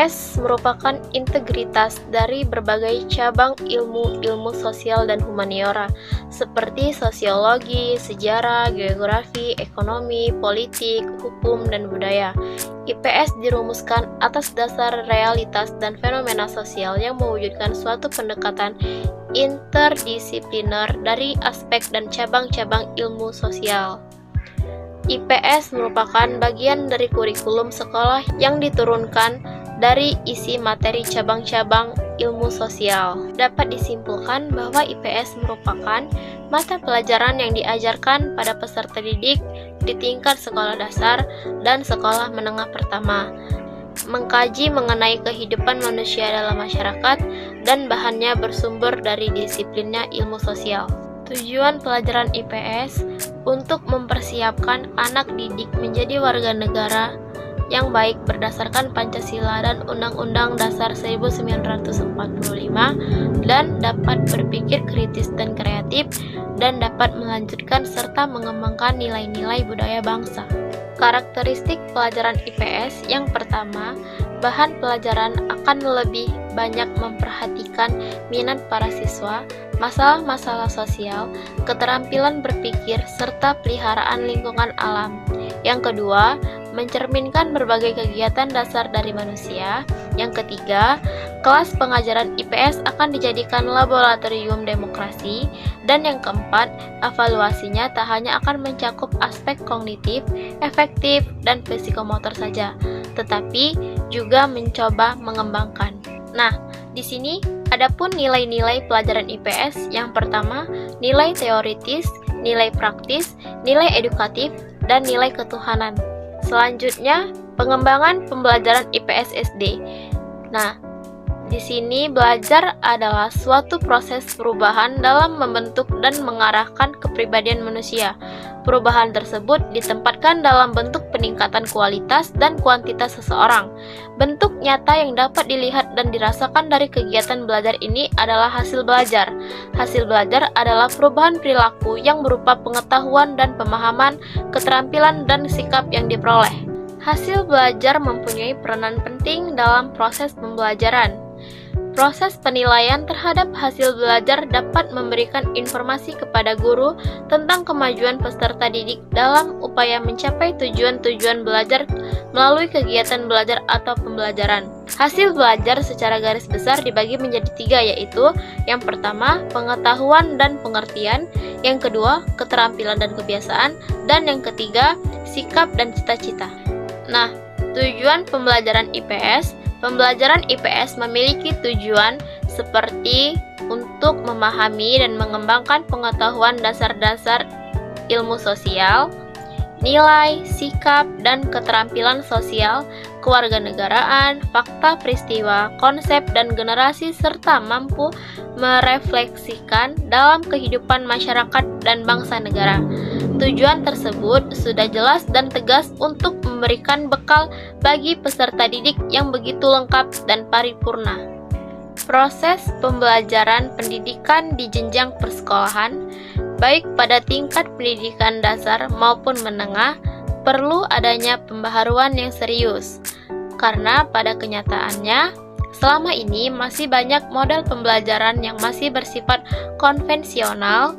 IPS merupakan integritas dari berbagai cabang ilmu sosial dan humaniora, seperti sosiologi, sejarah, geografi, ekonomi, politik, hukum, dan budaya. IPS dirumuskan atas dasar realitas dan fenomena sosial yang mewujudkan suatu pendekatan interdisipliner dari aspek dan cabang-cabang ilmu sosial. IPS merupakan bagian dari kurikulum sekolah yang diturunkan dari isi materi cabang-cabang ilmu sosial. Dapat disimpulkan bahwa IPS merupakan mata pelajaran yang diajarkan pada peserta didik di tingkat sekolah dasar dan sekolah menengah pertama, mengkaji mengenai kehidupan manusia dalam masyarakat dan bahannya bersumber dari disiplinnya ilmu sosial. Tujuan pelajaran IPS untuk mempersiapkan anak didik menjadi warga negara yang baik berdasarkan Pancasila dan Undang-Undang Dasar 1945 dan dapat berpikir kritis dan kreatif dan dapat melanjutkan serta mengembangkan nilai-nilai budaya bangsa. Karakteristik pelajaran IPS yang pertama, bahan pelajaran akan lebih banyak memperhatikan minat para siswa, masalah-masalah sosial, keterampilan berpikir, serta peliharaan lingkungan alam. Yang kedua, mencerminkan berbagai kegiatan dasar dari manusia. Yang ketiga, kelas pengajaran IPS akan dijadikan laboratorium demokrasi. Dan yang keempat, evaluasinya tak hanya akan mencakup aspek kognitif, efektif, dan psikomotor saja, tetapi juga mencoba mengembangkan. Nah, di sini adapun nilai-nilai pelajaran IPS. Yang pertama, nilai teoritis, nilai praktis, nilai edukatif, dan nilai ketuhanan. Selanjutnya, pengembangan pembelajaran IPS SD. Nah, di sini belajar adalah suatu proses perubahan dalam membentuk dan mengarahkan kepribadian manusia. Perubahan tersebut ditempatkan dalam bentuk peningkatan kualitas dan kuantitas seseorang. Bentuk nyata yang dapat dilihat dan dirasakan dari kegiatan belajar ini adalah hasil belajar. Hasil belajar adalah perubahan perilaku yang berupa pengetahuan dan pemahaman, keterampilan dan sikap yang diperoleh. Hasil belajar mempunyai peranan penting dalam proses pembelajaran. Proses penilaian terhadap hasil belajar dapat memberikan informasi kepada guru tentang kemajuan peserta didik dalam upaya mencapai tujuan-tujuan belajar melalui kegiatan belajar atau pembelajaran. Hasil belajar secara garis besar dibagi menjadi 3, yaitu yang pertama, pengetahuan dan pengertian, yang kedua, keterampilan dan kebiasaan, dan yang ketiga, sikap dan cita-cita. Nah, tujuan pembelajaran IPS. Pembelajaran IPS memiliki tujuan seperti untuk memahami dan mengembangkan pengetahuan dasar-dasar ilmu sosial, nilai, sikap, dan keterampilan sosial, kewarganegaraan, fakta peristiwa, konsep, dan generasi, serta mampu merefleksikan dalam kehidupan masyarakat dan bangsa negara. Tujuan tersebut sudah jelas dan tegas untuk memberikan bekal bagi peserta didik yang begitu lengkap dan paripurna. Proses pembelajaran pendidikan di jenjang persekolahan, baik pada tingkat pendidikan dasar maupun menengah, perlu adanya pembaharuan yang serius. Karena pada kenyataannya, selama ini masih banyak model pembelajaran yang masih bersifat konvensional,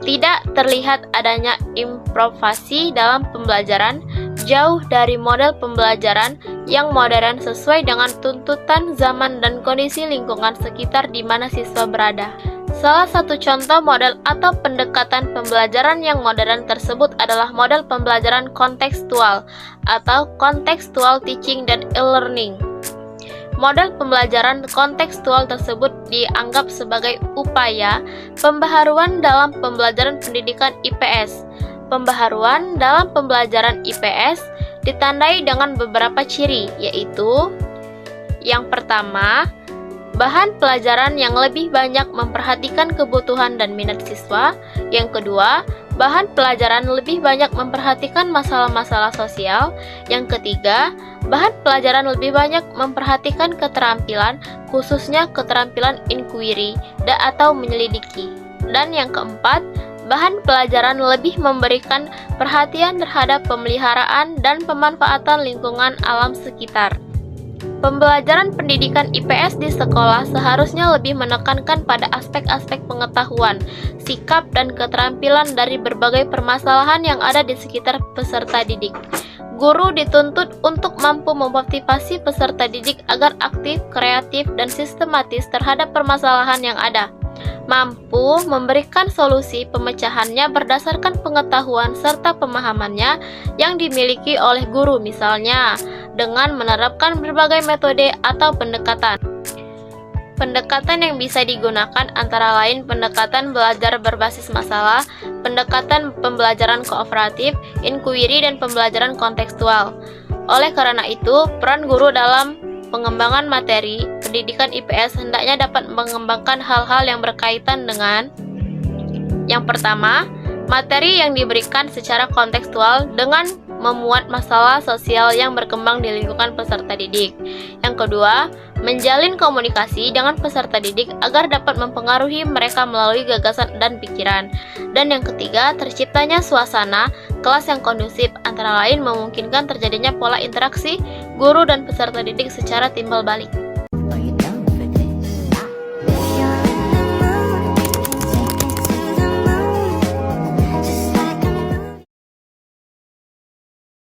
tidak terlihat adanya improvisasi dalam pembelajaran, jauh dari model pembelajaran yang modern sesuai dengan tuntutan zaman dan kondisi lingkungan sekitar di mana siswa berada. Salah satu contoh model atau pendekatan pembelajaran yang modern tersebut adalah model pembelajaran kontekstual atau contextual teaching dan e-learning. Model pembelajaran kontekstual tersebut dianggap sebagai upaya pembaharuan dalam pembelajaran pendidikan IPS. Pembaharuan dalam pembelajaran IPS ditandai dengan beberapa ciri, yaitu yang pertama, bahan pelajaran yang lebih banyak memperhatikan kebutuhan dan minat siswa. Yang kedua, bahan pelajaran lebih banyak memperhatikan masalah-masalah sosial. Yang ketiga, bahan pelajaran lebih banyak memperhatikan keterampilan, khususnya keterampilan inquiry atau menyelidiki. Dan yang keempat, bahan pelajaran lebih memberikan perhatian terhadap pemeliharaan dan pemanfaatan lingkungan alam sekitar. Pembelajaran pendidikan IPS di sekolah seharusnya lebih menekankan pada aspek-aspek pengetahuan, sikap, dan keterampilan dari berbagai permasalahan yang ada di sekitar peserta didik. Guru dituntut untuk mampu memotivasi peserta didik agar aktif, kreatif, dan sistematis terhadap permasalahan yang ada. Mampu memberikan solusi pemecahannya berdasarkan pengetahuan serta pemahamannya yang dimiliki oleh guru, misalnya dengan menerapkan berbagai metode atau pendekatan. Pendekatan yang bisa digunakan antara lain pendekatan belajar berbasis masalah, pendekatan pembelajaran kooperatif, inquiry, dan pembelajaran kontekstual. Oleh karena itu, peran guru dalam pengembangan materi pendidikan IPS hendaknya dapat mengembangkan hal-hal yang berkaitan dengan: yang pertama, materi yang diberikan secara kontekstual dengan memuat masalah sosial yang berkembang di lingkungan peserta didik. Yang kedua, menjalin komunikasi dengan peserta didik agar dapat mempengaruhi mereka melalui gagasan dan pikiran. Dan yang ketiga, terciptanya suasana kelas yang kondusif, antara lain memungkinkan terjadinya pola interaksi guru dan peserta didik secara timbal balik.